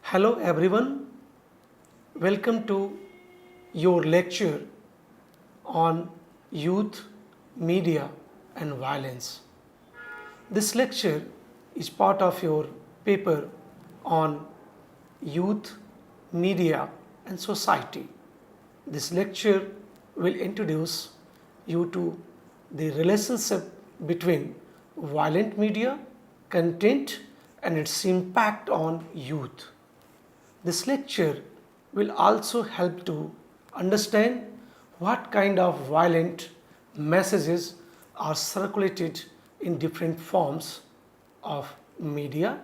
Hello everyone, welcome to your lecture on youth, media and violence. This lecture is part of your paper on youth, media and society. This lecture will introduce you to the relationship between violent media, content and its impact on youth. This lecture will also help to understand what kind of violent messages are circulated in different forms of media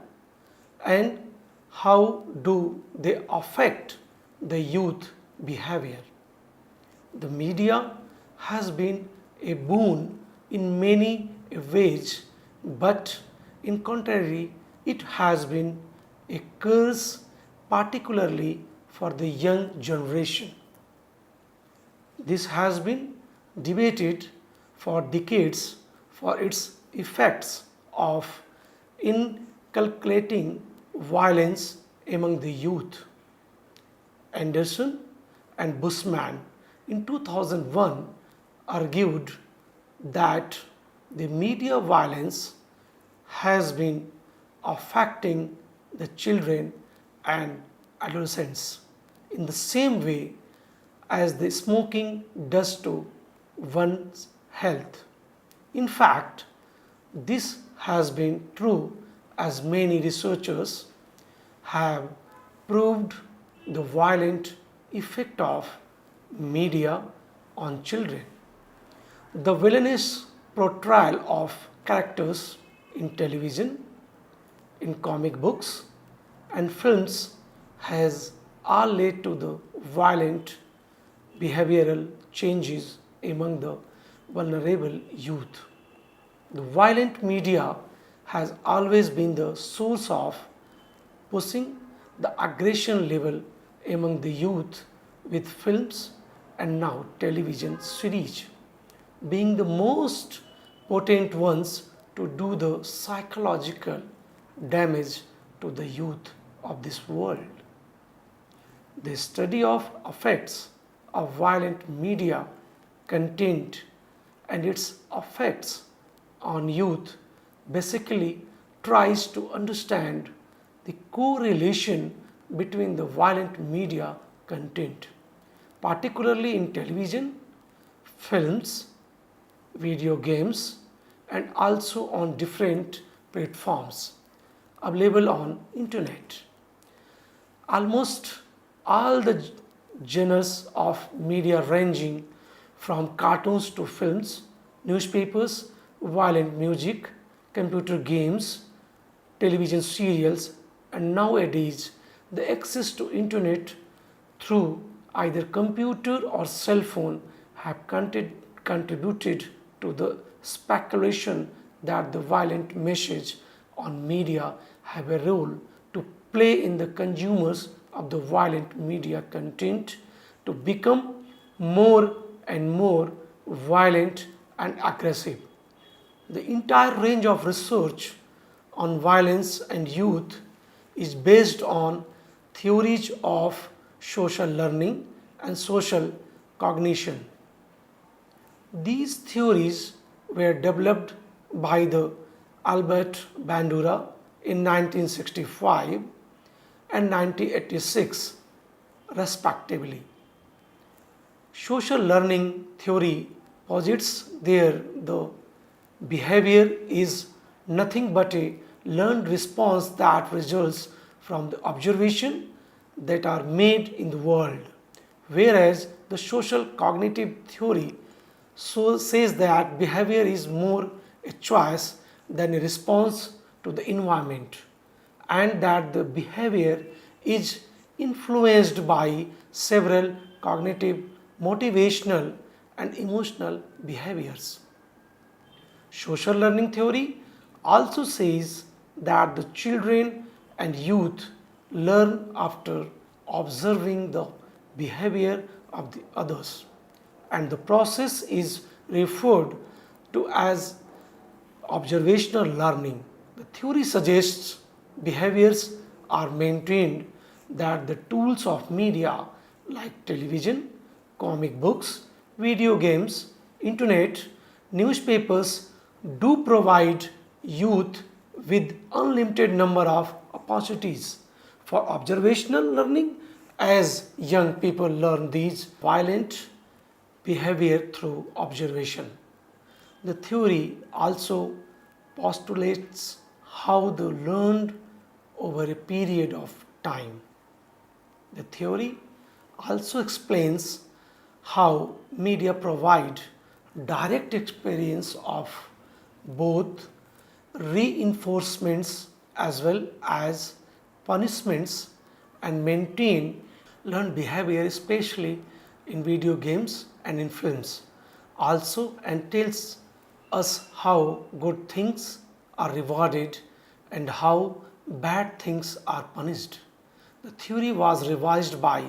and how do they affect the youth behavior. The media has been a boon in many ways, but in contrary, it has been a curse, particularly for the young generation. This has been debated for decades for its effects of inculcating violence among the youth. Anderson and Bushman in 2001 argued that the media violence has been affecting the children and adolescents in the same way as the smoking does to one's health. In fact, this has been true as many researchers have proved the violent effect of media on children. The villainous portrayal of characters in television, in comic books and films has all led to the violent behavioral changes among the vulnerable youth. The violent media has always been the source of pushing the aggression level among the youth, with films and now television series being the most potent ones to do the psychological damage to the youth of this world. The study of effects of violent media content and its effects on youth basically tries to understand the correlation between the violent media content, particularly in television, films, video games and also on different platforms available on internet. Almost all the genres of media ranging from cartoons to films, newspapers, violent music, computer games, television serials and nowadays the access to internet through either computer or cell phone have contributed to the speculation that the violent message on media have a role to play in the consumers of the violent media content to become more and more violent and aggressive. The entire range of research on violence and youth is based on theories of social learning and social cognition. These theories were developed by the Albert Bandura in 1965 and 1986 respectively. Social learning theory posits there the behavior is nothing but a learned response that results from the observation that are made in the world, whereas the social cognitive theory says that behavior is more a choice than a response to the environment, and that the behavior is influenced by several cognitive, motivational and emotional behaviors. Social learning theory also says that the children and youth learn after observing the behavior of the others, and the process is referred to as observational learning. The theory suggests behaviors are maintained that the tools of media like television, comic books, video games, internet, newspapers do provide youth with unlimited number of opportunities for observational learning as young people learn these violent behavior through observation. The theory also postulates how they learned over a period of time. The theory also explains how media provide direct experience of both reinforcements as well as punishments and maintain learned behavior, especially in video games and in films. Also, and tells us how good things are rewarded and how bad things are punished. The theory was revised by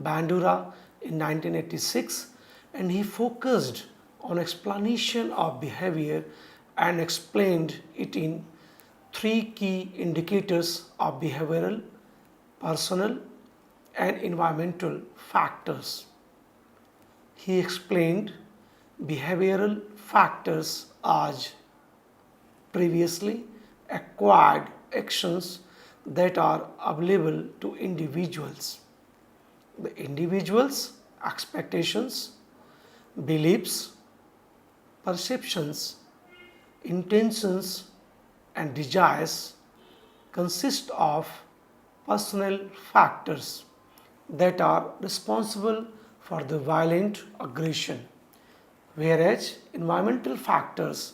Bandura in 1986, and he focused on explanation of behavior and explained it in three key indicators of behavioral, personal, and environmental factors. He explained behavioral factors as previously acquired actions that are available to individuals. The individual's expectations, beliefs, perceptions, intentions, and desires consist of personal factors that are responsible for the violent aggression, whereas environmental factors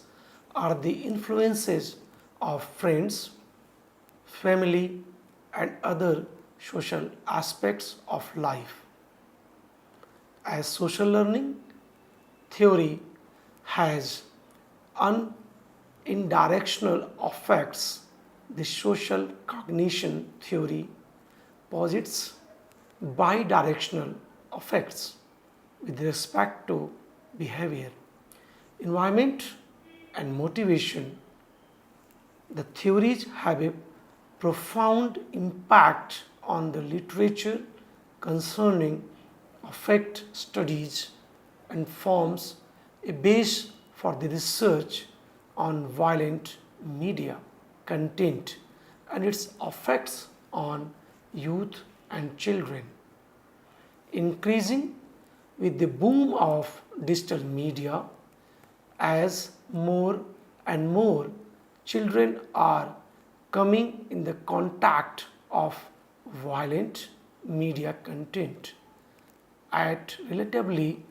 are the influences of friends, family, and other social aspects of life. As social learning theory has unidirectional effects, the social cognition theory posits bidirectional effects with respect to behavior, environment, and motivation. The theories have a profound impact on the literature concerning affect studies and forms a base for the research on violent media content and its effects on youth and children. Increasing with the boom of digital media, as more and more children are coming in the contact of violent media content at relatively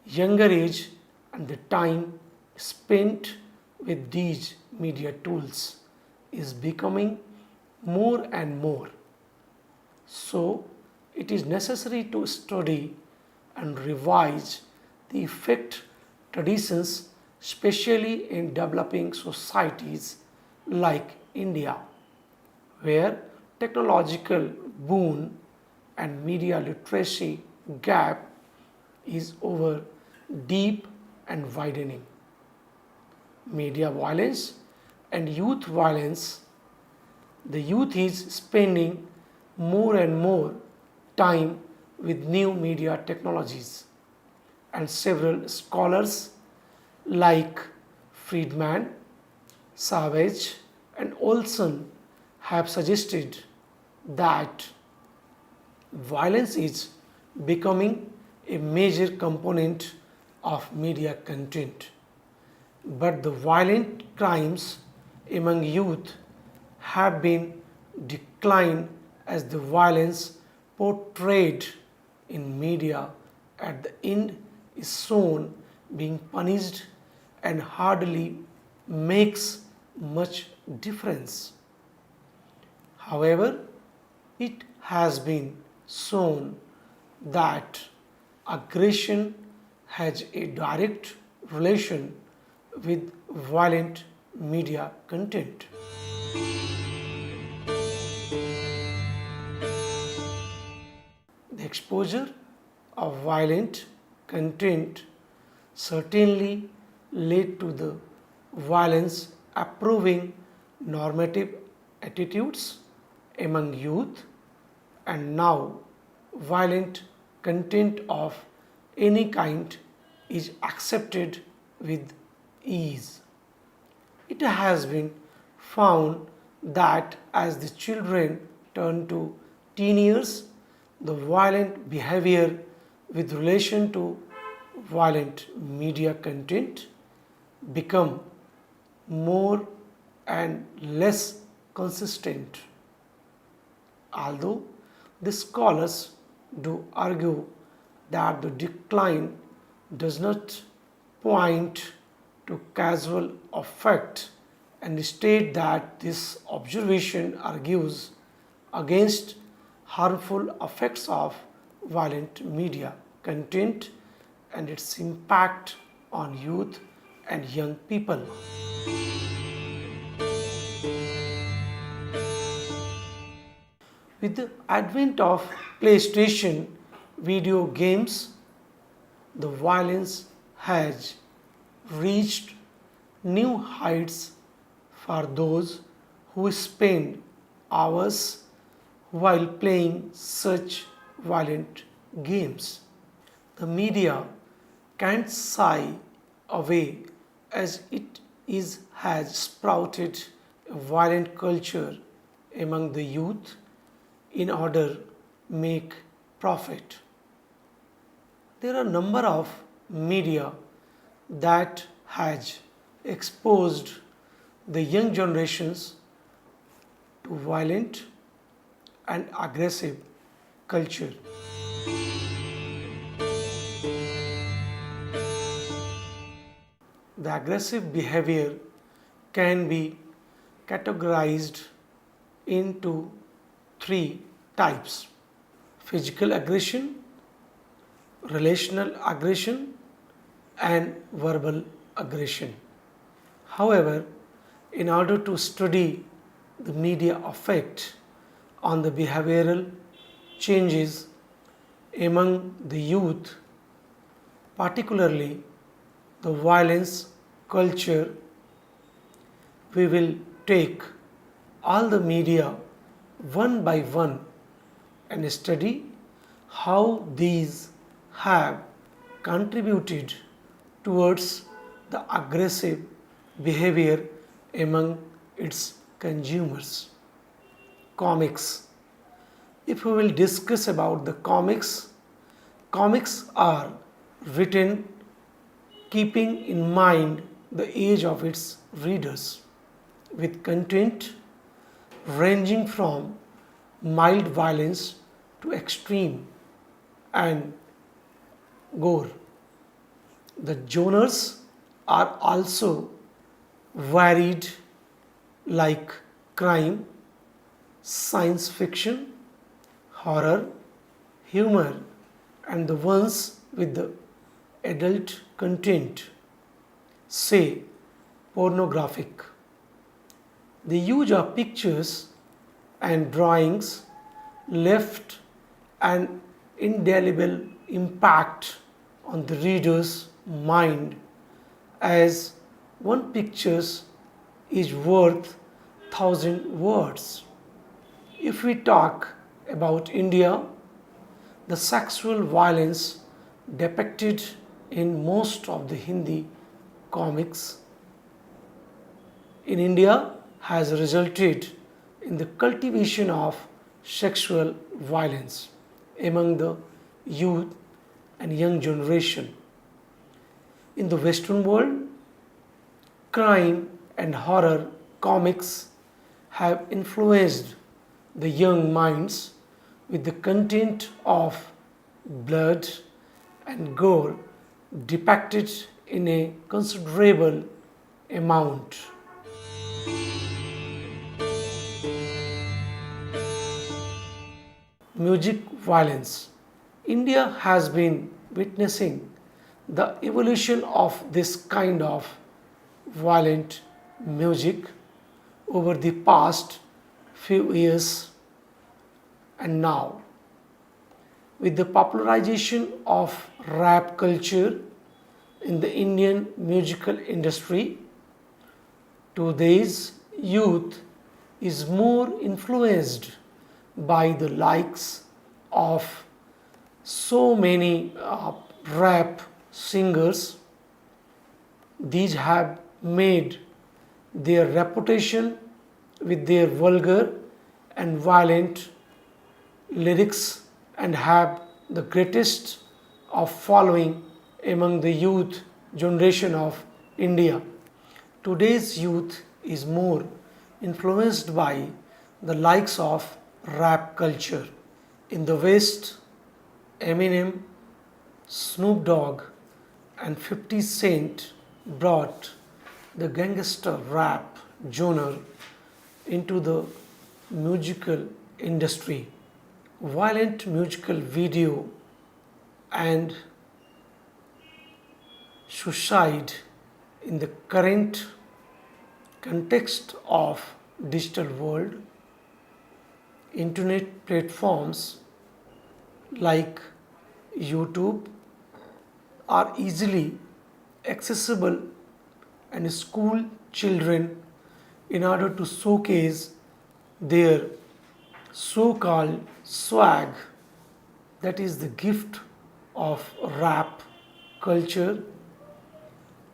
younger age, and the time spent with these media tools is becoming more and more. So, it is necessary to study and revise the effect traditions, especially in developing societies like India, where technological boon and media literacy gap is over deep and widening. Media violence and youth violence, the youth is spending more and more time with new media technologies, and several scholars like Friedman, Savage, and Olson have suggested that violence is becoming a major component of media content. But the violent crimes among youth have been declined as the violence portrayed in media at the end is shown being punished and hardly makes much difference. However, it has been shown that aggression has a direct relation with violent media content. The exposure of violent content certainly led to the violence approving normative attitudes among youth and now violent content of any kind is accepted with ease. It has been found that as the children turn to teen years, the violent behavior with relation to violent media content become more and less consistent. Although the scholars do argue that the decline does not point to causal effect and state that this observation argues against harmful effects of violent media content and its impact on youth and young people. With the advent of PlayStation video games, the violence has reached new heights for those who spend hours while playing such violent games. The media can't shy away as it has sprouted a violent culture among the youth in order make profit. There are a number of media that has exposed the young generations to violent and aggressive culture. The aggressive behavior can be categorized into three types: physical aggression, relational aggression, and verbal aggression. However, in order to study the media effect on the behavioral changes among the youth, particularly the violence culture, we will take all the media one by one and study how these have contributed towards the aggressive behavior among its consumers. Comics. If we will discuss about the comics, comics are written keeping in mind the age of its readers, with content ranging from mild violence to extreme and gore. The genres are also varied, like crime, science fiction, horror, humor, and the ones with the adult content, say pornographic. The use of pictures and drawings left an indelible impact on the reader's mind, as one picture is worth 1,000 words. If we talk about India, the sexual violence depicted in most of the Hindi comics in India has resulted in the cultivation of sexual violence among the youth and young generation. In the Western world, crime and horror comics have influenced the young minds with the content of blood and gore depicted in a considerable amount. Music violence. India has been witnessing the evolution of this kind of violent music over the past few years, and now with the popularization of rap culture in the Indian musical industry, today's youth is more influenced by the likes of so many rap singers. These have made their reputation with their vulgar and violent lyrics and have the greatest of following among the youth generation of India. Today's youth is more influenced by the likes of rap culture. In the West, Eminem, Snoop Dogg, and 50 Cent brought the gangster rap genre into the musical industry. Violent musical video and suicide in the current context of digital world, internet platforms like YouTube are easily accessible, and school children, in order to showcase their so-called swag, that is the gift of rap culture,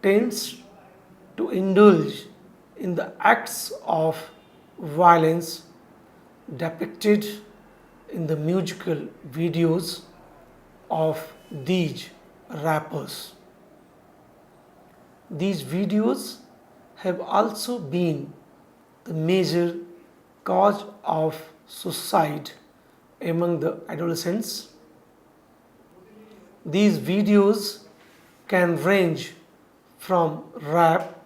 tends to indulge in the acts of violence depicted in the musical videos of these rappers. These videos have also been the major cause of suicide among the adolescents. These videos can range from rap,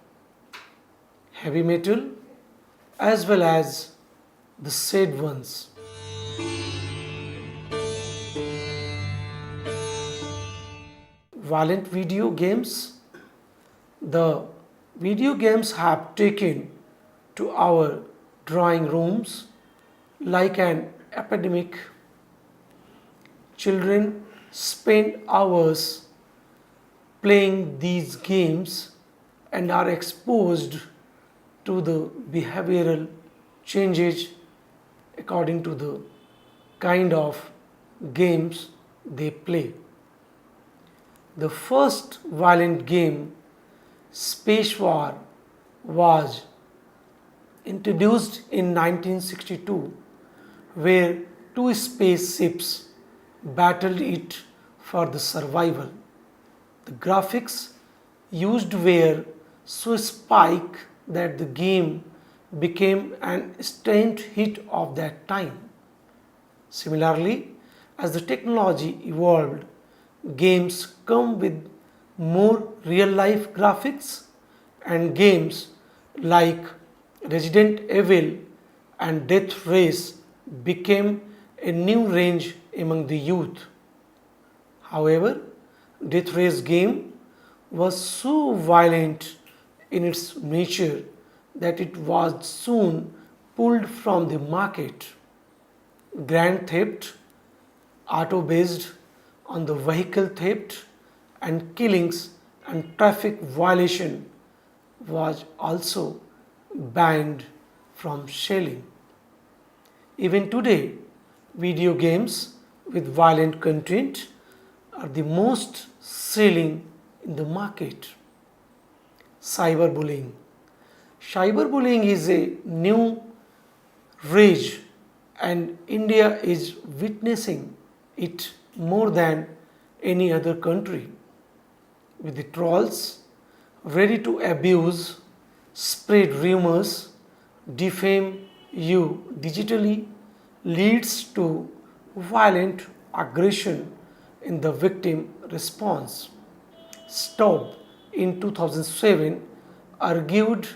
heavy metal, as well as the sad ones. Violent video games. The video games have taken to our drawing rooms like an epidemic. Children spend hours playing these games and are exposed to the behavioral changes according to the kind of games they play. The first violent game, Space War, was introduced in 1962, where two spaceships battled it for the survival. The graphics used were so spike that the game became an instant hit of that time. Similarly, as the technology evolved, games come with more real-life graphics, and games like Resident Evil and Death Race became a new range among the youth. However, Death Race game was so violent in its nature that it was soon pulled from the market. Grand Theft Auto, based on the vehicle theft and killings and traffic violation, was also banned from selling. Even today, video games with violent content are the most selling in the market. Cyberbullying. Cyberbullying is a new rage, and India is witnessing it more than any other country, with the trolls ready to abuse, spread rumors, defame you digitally, leads to violent aggression in the victim response. Staub in 2007 argued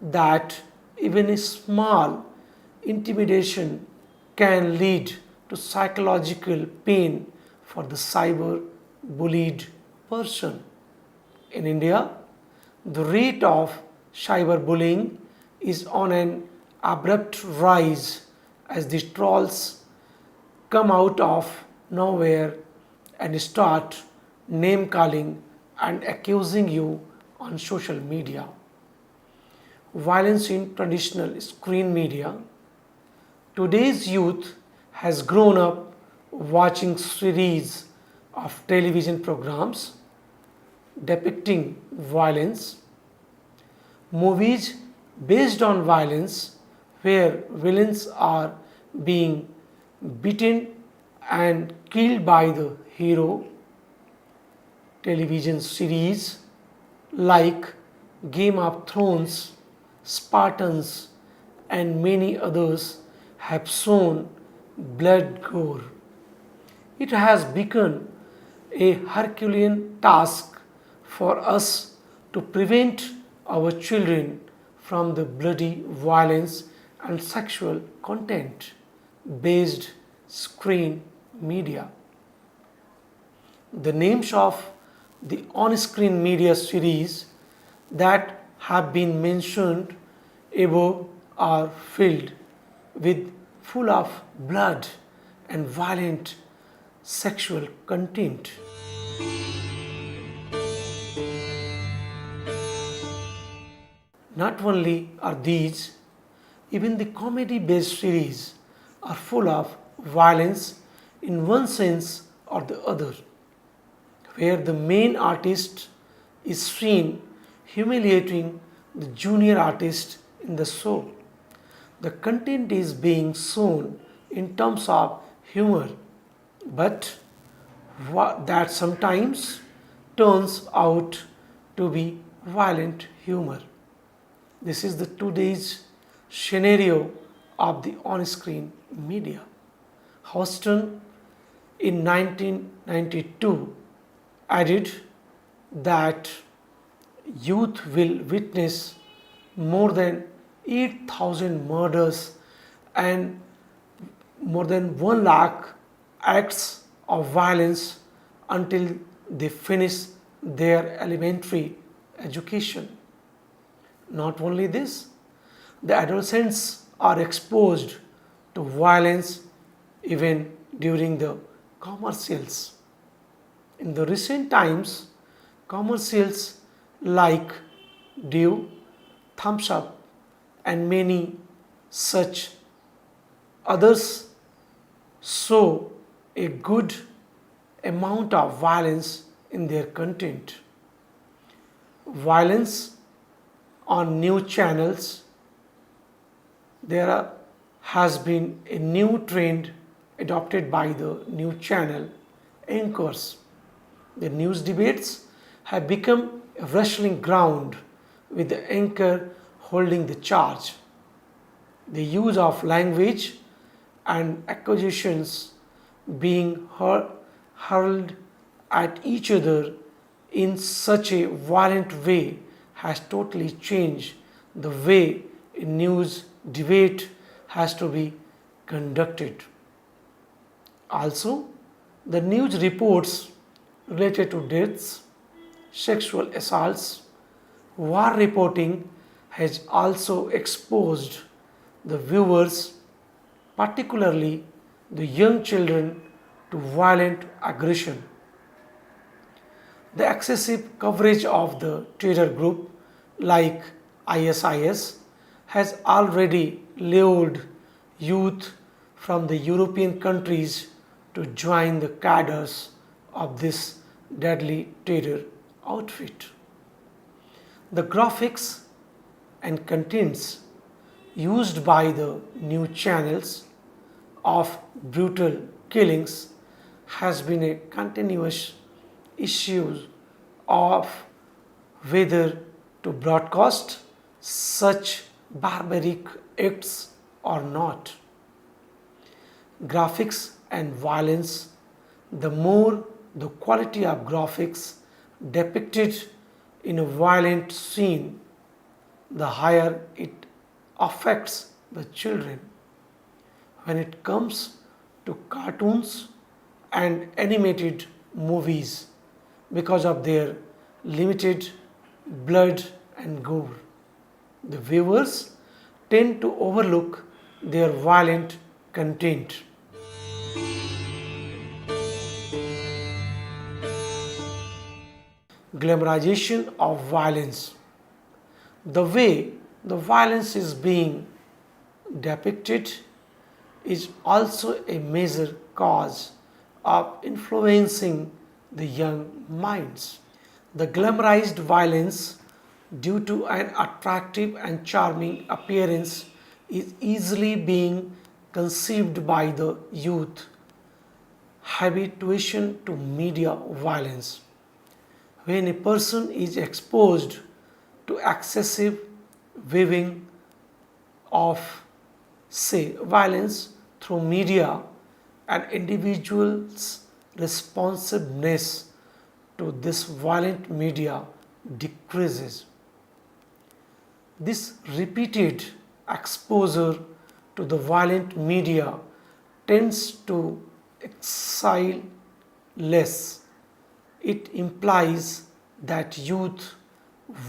that even a small intimidation can lead to psychological pain for the cyber bullied person. In India, the rate of cyberbullying is on an abrupt rise as the trolls come out of nowhere and start name calling and accusing you on social media. Violence in traditional screen media. Today's youth has grown up watching series of television programs depicting violence, movies based on violence where villains are being beaten and killed by the hero, television series like Game of Thrones, Spartans, and many others have shown blood gore. It has become a Herculean task for us to prevent our children from the bloody violence and sexual content based screen media. The names of the on-screen media series that have been mentioned above are filled with full of blood and violent sexual content. Not only are these, even the comedy based series are full of violence in one sense or the other, where the main artist is seen humiliating the junior artist in the show. The content is being shown in terms of humor, but that sometimes turns out to be violent humor. This is the today's scenario of the on-screen media. Houston in 1992 added that youth will witness more than 8,000 murders and more than 1 lakh acts of violence until they finish their elementary education. Not only this, the adolescents are exposed to violence even during the commercials. In the recent times, commercials like Dew, Thumbs Up, and many such others show a good amount of violence in their content. Violence on news channels, has been a new trend adopted by the news channel anchors. The news debates have become a wrestling ground with the anchor holding the charge. The use of language and accusations being hurled at each other in such a violent way has totally changed the way a news debate has to be conducted. Also, the news reports related to deaths, sexual assaults, war reporting has also exposed the viewers, particularly the young children, to violent aggression. The excessive coverage of the terror group like ISIS has already lured youth from the European countries to join the cadres of this deadly terror outfit. The graphics and contents used by the news channels of brutal killings has been a continuous issue of whether to broadcast such barbaric acts or not. Graphics and violence, the more the quality of graphics depicted in a violent scene, the higher it affects the children. When it comes to cartoons and animated movies, because of their limited blood and gore, the viewers tend to overlook their violent content. Glamorization of violence. The way the violence is being depicted is also a major cause of influencing the young minds. The glamorized violence, due to an attractive and charming appearance, is easily being conceived by the youth. Habituation to media violence. When a person is exposed to excessive viewing of, say, violence through media, an individual's responsiveness to this violent media decreases. This repeated exposure to the violent media tends to excite less. It implies that youth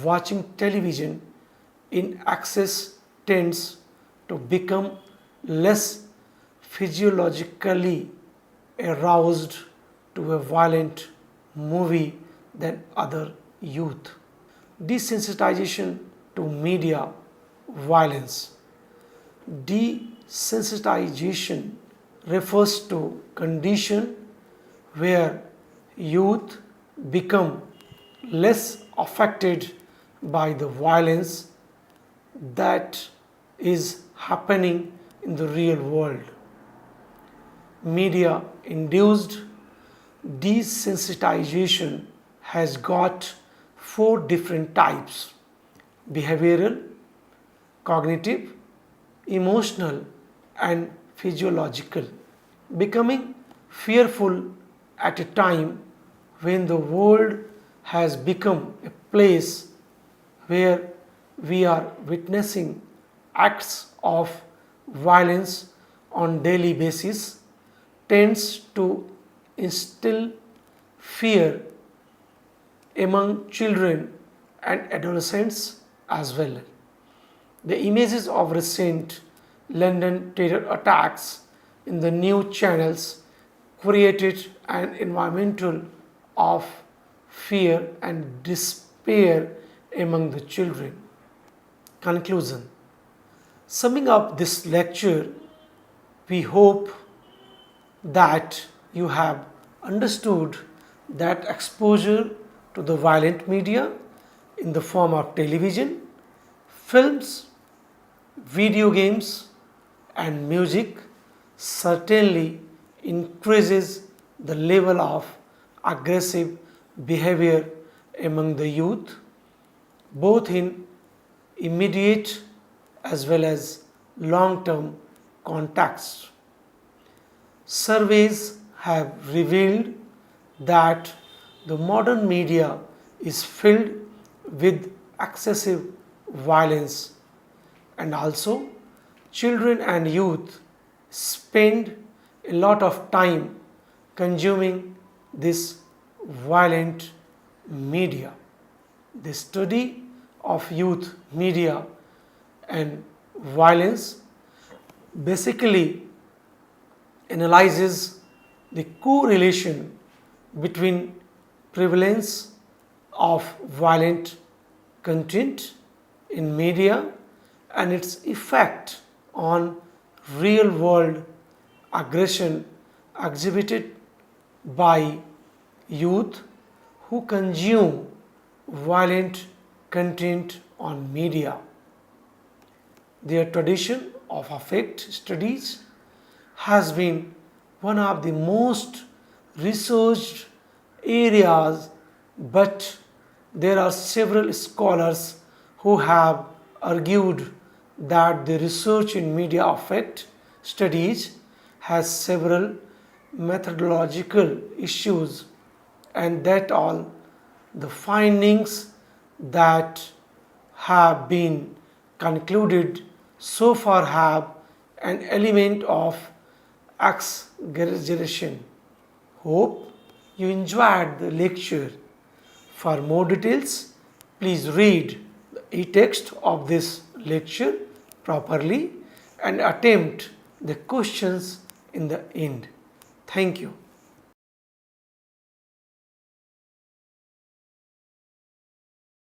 watching television in excess tends to become less physiologically aroused to a violent movie than other youth. Desensitization to media violence. Desensitization refers to condition where youth become less affected by the violence that is happening in the real world. Media induced desensitization has got four different types: behavioral, cognitive, emotional, and physiological. Becoming fearful at a time when the world has become a place where we are witnessing acts of violence on daily basis tends to instill fear among children and adolescents as well. The images of recent London terror attacks in the news channels created an environmental of fear and despair among the children. Conclusion. Summing up this lecture, we hope that you have understood that exposure to the violent media in the form of television, films, video games, and music certainly increases the level of aggressive behavior among the youth, both in immediate as well as long-term context. Surveys have revealed that the modern media is filled with excessive violence, and also children and youth spend a lot of time consuming this violent media. The study of youth media and violence basically analyzes the correlation between prevalence of violent content in media and its effect on real world aggression exhibited by youth who consume violent content on media. Their tradition of affect studies has been one of the most researched areas, but there are several scholars who have argued that the research in media affect studies has several methodological issues, and that all the findings that have been concluded so far have an element of exaggeration. Hope you enjoyed the lecture. For more details, please read the e-text of this lecture properly and attempt the questions in the end. Thank you.